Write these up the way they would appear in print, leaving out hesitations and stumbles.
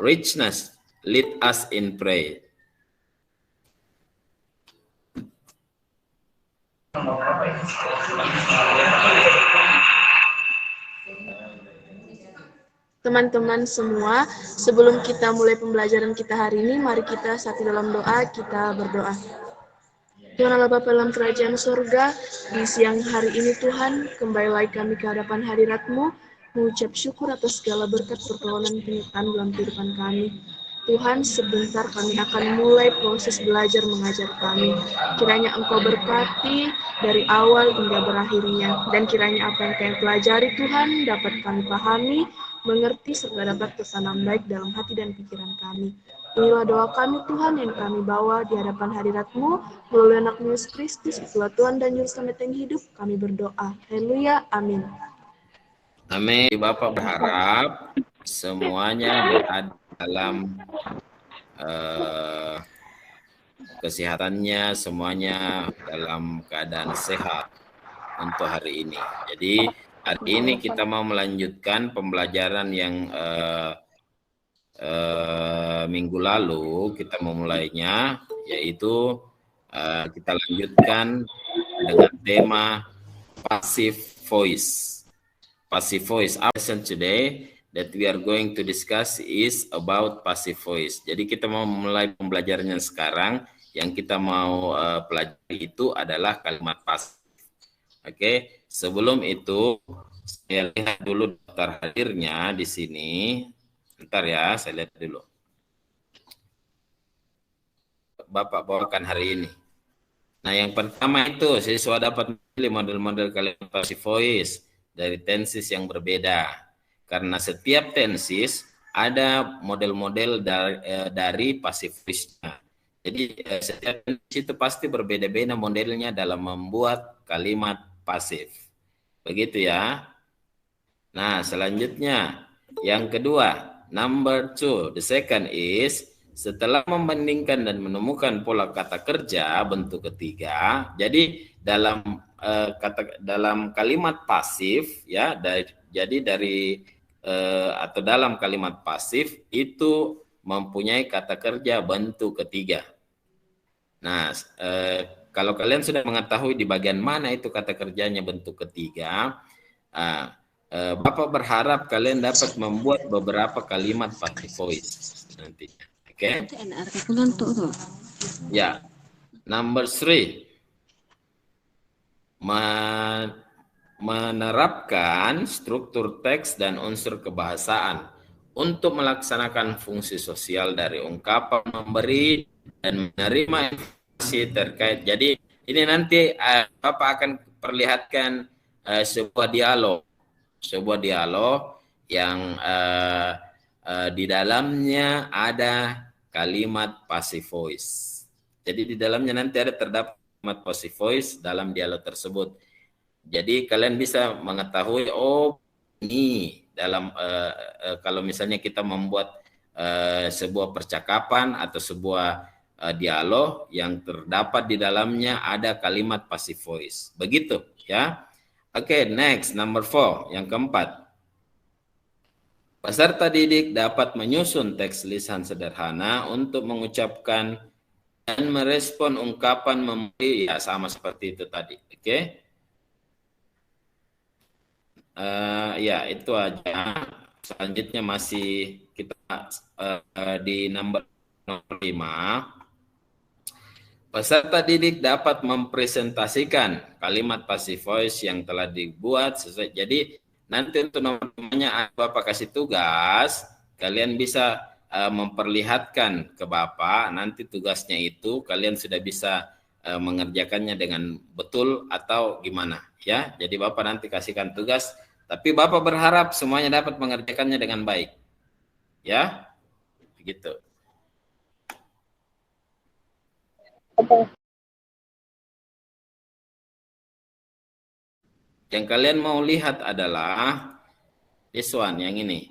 richness, lead us in prayer. Teman-teman semua, sebelum kita mulai pembelajaran kita hari ini, mari kita satu dalam doa, kita berdoa. Tuhan Allah Bapa dalam kerajaan surga, di siang hari ini Tuhan, kembali lagi kami ke hadapan hadirat-Mu, mengucap syukur atas segala berkat pertolongan penyertaan dalam kehidupan kami. Tuhan, sebentar kami akan mulai proses belajar mengajar kami. Kiranya Engkau berkati dari awal hingga berakhirnya. Dan kiranya apa yang kami pelajari Tuhan dapat kami pahami, mengerti, serta dapat tertanam baik dalam hati dan pikiran kami. Inilah doa kami Tuhan yang kami bawa di hadapan hadirat-Mu, melalui anak-Mu Yesus Kristus, itulah Tuhan dan Juru Selamat yang hidup, kami berdoa. Haleluya, amin. Amin. Bapak berharap semuanya berada dalam kesehatannya, semuanya dalam keadaan sehat untuk hari ini. Jadi hari ini kita mau melanjutkan pembelajaran yang minggu lalu kita memulainya, yaitu kita lanjutkan dengan tema passive voice. Passive voice. Our lesson today that we are going to discuss is about passive voice. Jadi kita mau mulai pembelajarannya sekarang. Yang kita mau pelajari itu adalah kalimat pasif. Oke, sebelum itu saya lihat dulu daftar hadirnya di sini. Bentar ya, saya lihat dulu. Bapak bawakan hari ini. Nah, yang pertama itu siswa dapat memilih model-model kalimat passive voice dari tenses yang berbeda. Karena setiap tenses ada model-model dari passive voice-nya. Jadi setiap tenses itu pasti berbeda-beda modelnya dalam membuat kalimat pasif. Begitu ya. Nah, selanjutnya yang kedua, number 2, the second is setelah membandingkan dan menemukan pola kata kerja bentuk ketiga. Jadi dalam kalimat pasif ya, atau dalam kalimat pasif itu mempunyai kata kerja bentuk ketiga. Nah, kalau kalian sudah mengetahui di bagian mana itu kata kerjanya bentuk ketiga, Bapak berharap kalian dapat membuat beberapa kalimat passive voice nanti. Oke? Ya. Number 3. Menerapkan struktur teks dan unsur kebahasaan untuk melaksanakan fungsi sosial dari ungkapan memberi dan menerima informasi terkait. Jadi ini nanti Bapak akan perlihatkan sebuah dialog yang di dalamnya ada kalimat passive voice. Jadi di dalamnya nanti terdapat kalimat passive voice dalam dialog tersebut. Jadi kalian bisa mengetahui, oh ini dalam kalau misalnya kita membuat sebuah percakapan atau sebuah dialog yang terdapat di dalamnya ada kalimat passive voice. Begitu ya. Oke, next, number 4, yang keempat. Peserta didik dapat menyusun teks lisan sederhana untuk mengucapkan dan merespon ungkapan memberi, ya sama seperti itu tadi. Oke. Ya, itu aja. Selanjutnya masih kita di nomor 5. Peserta didik dapat mempresentasikan kalimat passive voice yang telah dibuat sesuai. Jadi nanti untuk nomornya Bapak kasih tugas, kalian bisa memperlihatkan ke Bapak. Nanti tugasnya itu kalian sudah bisa mengerjakannya dengan betul atau gimana ya. Jadi Bapak nanti kasihkan tugas, tapi Bapak berharap semuanya dapat mengerjakannya dengan baik. Ya. Begitu. Yang kalian mau lihat adalah this one, yang ini.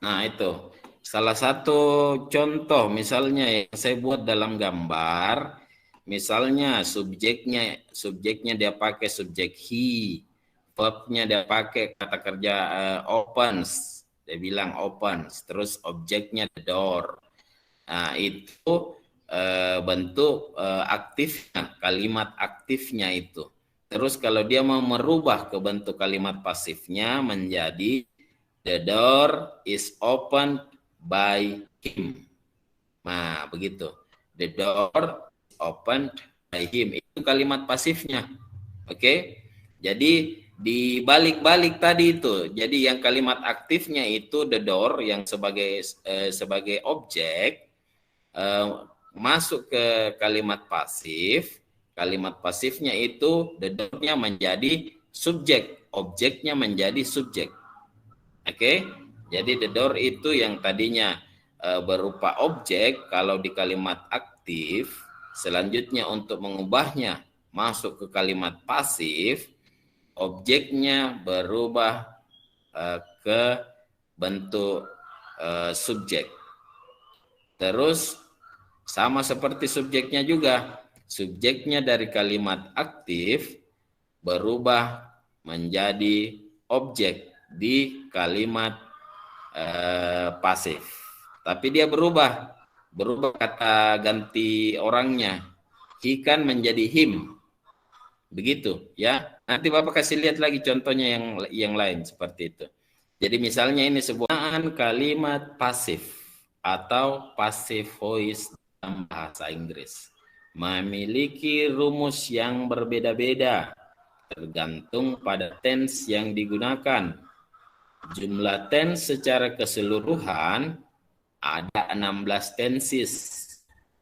Nah, itu. Salah satu contoh misalnya yang saya buat dalam gambar. misalnya subjeknya dia pakai subjek he, verbnya dia pakai kata kerja opens, dia bilang opens, terus objeknya the door. Nah, itu bentuk aktifnya, kalimat aktifnya itu. Terus kalau dia mau merubah ke bentuk kalimat pasifnya menjadi the door is opened by him. Nah, begitu. The door is opened by him. Itu kalimat pasifnya. Oke? Jadi dibalik-balik tadi itu. Jadi yang kalimat aktifnya itu the door yang sebagai objek masuk ke kalimat pasif. Kalimat pasifnya itu the door-nya menjadi subjek, objeknya menjadi subjek. Oke? Jadi the door itu yang tadinya berupa objek, kalau di kalimat aktif, selanjutnya untuk mengubahnya masuk ke kalimat pasif, objeknya berubah ke bentuk subjek. Terus sama seperti subjeknya juga, subjeknya dari kalimat aktif berubah menjadi objek di kalimat pasif. Tapi dia berubah kata ganti orangnya. He kan menjadi him. Begitu ya. Nanti Bapak kasih lihat lagi contohnya yang lain seperti itu. Jadi misalnya ini sebuah kalimat pasif atau passive voice dalam bahasa Inggris. Memiliki rumus yang berbeda-beda tergantung pada tense yang digunakan. Jumlah tense secara keseluruhan ada 16 tenses.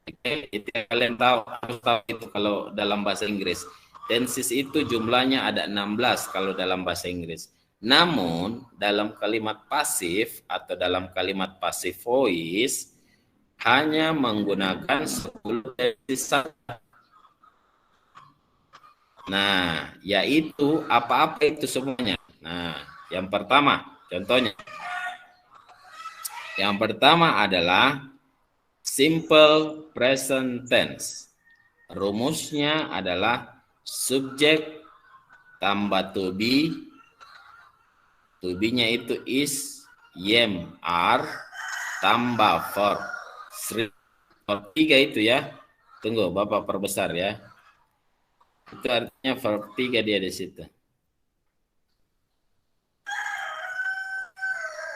Oke, itu kalian harus tahu itu kalau dalam bahasa Inggris. Tenses itu jumlahnya ada 16 kalau dalam bahasa Inggris. Namun dalam kalimat pasif atau dalam kalimat passive voice hanya menggunakan 10 tenses saja. Nah, yaitu apa-apa itu semuanya. Nah, yang pertama, contohnya. Yang pertama adalah simple present tense. Rumusnya adalah subjek tambah to be. To be-nya itu is, am, are, tambah verb. Verb 3 itu ya. Tunggu, Bapak perbesar ya. Itu artinya verb 3 dia di situ.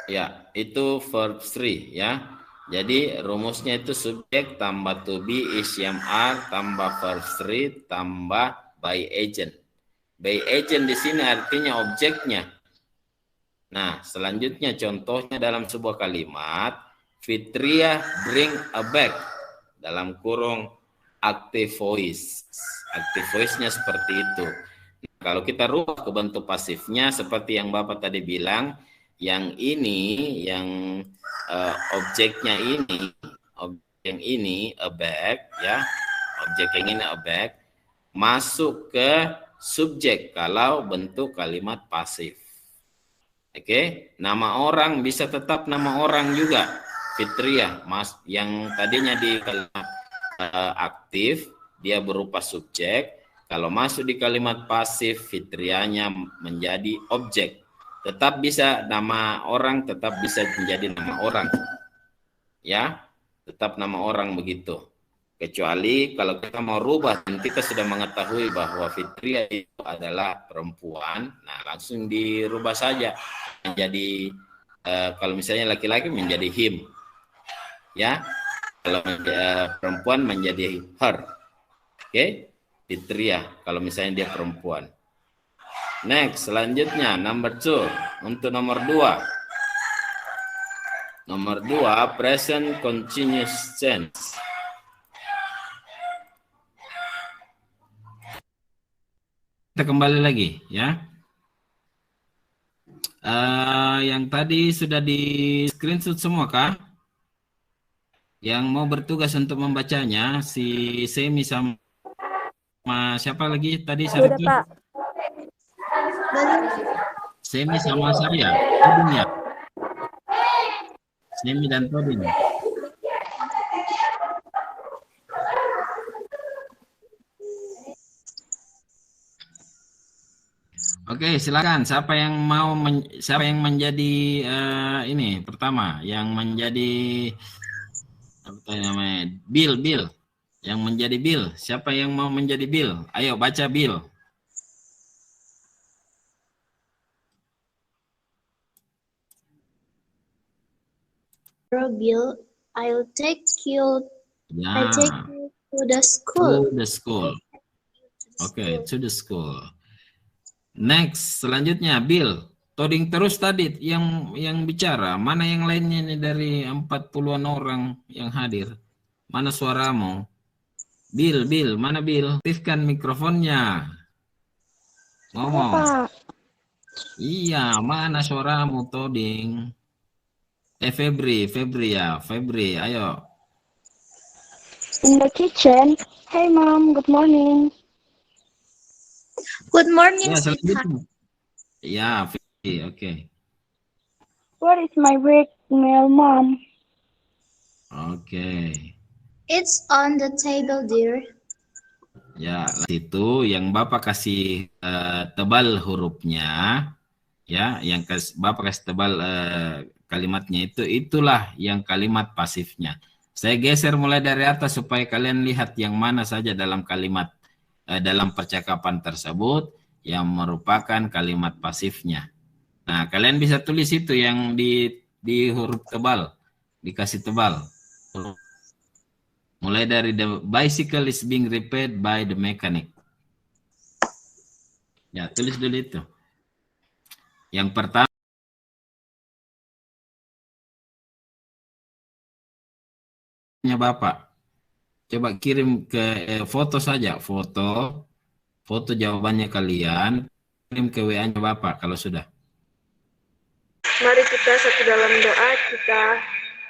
Ya, itu verb 3 ya. Jadi rumusnya itu subjek tambah to be is am are tambah verb 3 tambah by agent. By agent di sini artinya objeknya. Nah, selanjutnya contohnya dalam sebuah kalimat, Fitria bring a bag, dalam kurung active voice. Active voice-nya seperti itu. Nah, kalau kita rubah ke bentuk pasifnya seperti yang Bapak tadi bilang, yang ini, yang objeknya ini, objek yang ini a bag ya, objek yang ini a bag masuk ke subjek kalau bentuk kalimat pasif. Oke, nama orang bisa tetap nama orang juga. Fitria, Mas, yang tadinya di kalimat aktif dia berupa subjek, kalau masuk di kalimat pasif Fitrianya menjadi objek. Tetap bisa nama orang, tetap bisa menjadi nama orang. Ya, tetap nama orang begitu. Kecuali kalau kita mau rubah dan kita sudah mengetahui bahwa Fitria itu adalah perempuan, nah langsung dirubah saja menjadi kalau misalnya laki-laki menjadi him. Ya. Kalau perempuan menjadi her. Oke? Fitria kalau misalnya dia perempuan. Next, selanjutnya number 2. Untuk nomor 2. Nomor 2, present continuous tense. Kita kembali lagi ya. Yang tadi sudah di screenshot semua kah? Yang mau bertugas untuk membacanya si Semi sama siapa lagi tadi? Sudah, Pak. Semi sama saya, Tobin ya. Semi dan Tobin. Oke, silakan. Siapa yang menjadi ini pertama, yang menjadi apa namanya? Bill. Yang menjadi Bill. Siapa yang mau menjadi Bill? Ayo baca Bill. Bill, I'll take you Ya, to the school. to the school. Oke, to the school. Next, selanjutnya Bill. Toding terus tadi yang bicara. Mana yang lainnya nih dari 40-an orang yang hadir? Mana suaramu? Bill, mana Bill? Aktifkan mikrofonnya. Ngomong. Iya, mana suaramu Toding? Febri, ayo. In the kitchen. Hey mom, good morning. Good morning, Ya, sweetheart. selanjutnya. Ya, Febri, oke. Where is my break mail, mom? Oke. It's on the table, dear. Ya, itu yang Bapak kasih tebal hurufnya, ya, yang Bapak kasih tebal kalimatnya itulah yang kalimat pasifnya. Saya geser mulai dari atas supaya kalian lihat yang mana saja dalam kalimat dalam percakapan tersebut yang merupakan kalimat pasifnya. Nah, kalian bisa tulis itu yang di huruf tebal, dikasih tebal. Mulai dari the bicycle is being repaired by the mechanic. Ya, tulis dulu itu. Yang pertama, Bapak. Coba kirim ke foto saja, foto jawabannya kalian, kirim ke WA-nya Bapak kalau sudah. Mari kita satu dalam doa, kita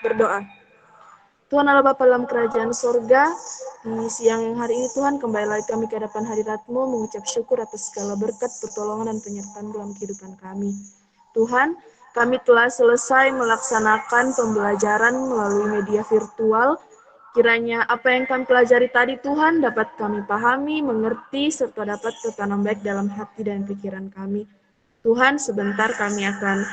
berdoa. Tuhan Allah Bapa dalam kerajaan sorga, di siang hari ini Tuhan kembali lagi kami ke hadapan hadirat-Mu mengucap syukur atas segala berkat, pertolongan, dan penyertaan dalam kehidupan kami. Tuhan, kami telah selesai melaksanakan pembelajaran melalui media virtual. Kiranya apa yang kami pelajari tadi Tuhan dapat kami pahami, mengerti, serta dapat tertanam baik dalam hati dan pikiran kami. Tuhan, sebentar kami akan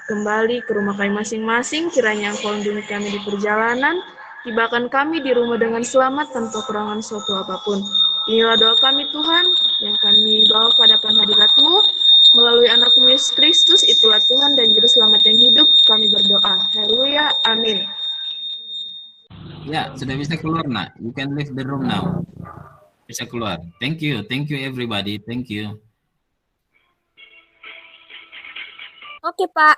kembali ke rumah kami masing-masing, kiranya Engkau lindungi kami di perjalanan, tibakan kami di rumah dengan selamat tanpa kekurangan suatu apapun. Inilah doa kami Tuhan, yang kami bawa ke hadapan hadirat-Mu, melalui anak-Mu Yesus Kristus, itulah Tuhan dan Juru Selamat yang hidup, kami berdoa. Haleluya, amin. Ya, sudah bisa keluar, nak. You can leave the room now. Bisa keluar. Thank you everybody. Thank you. Oke, Pak.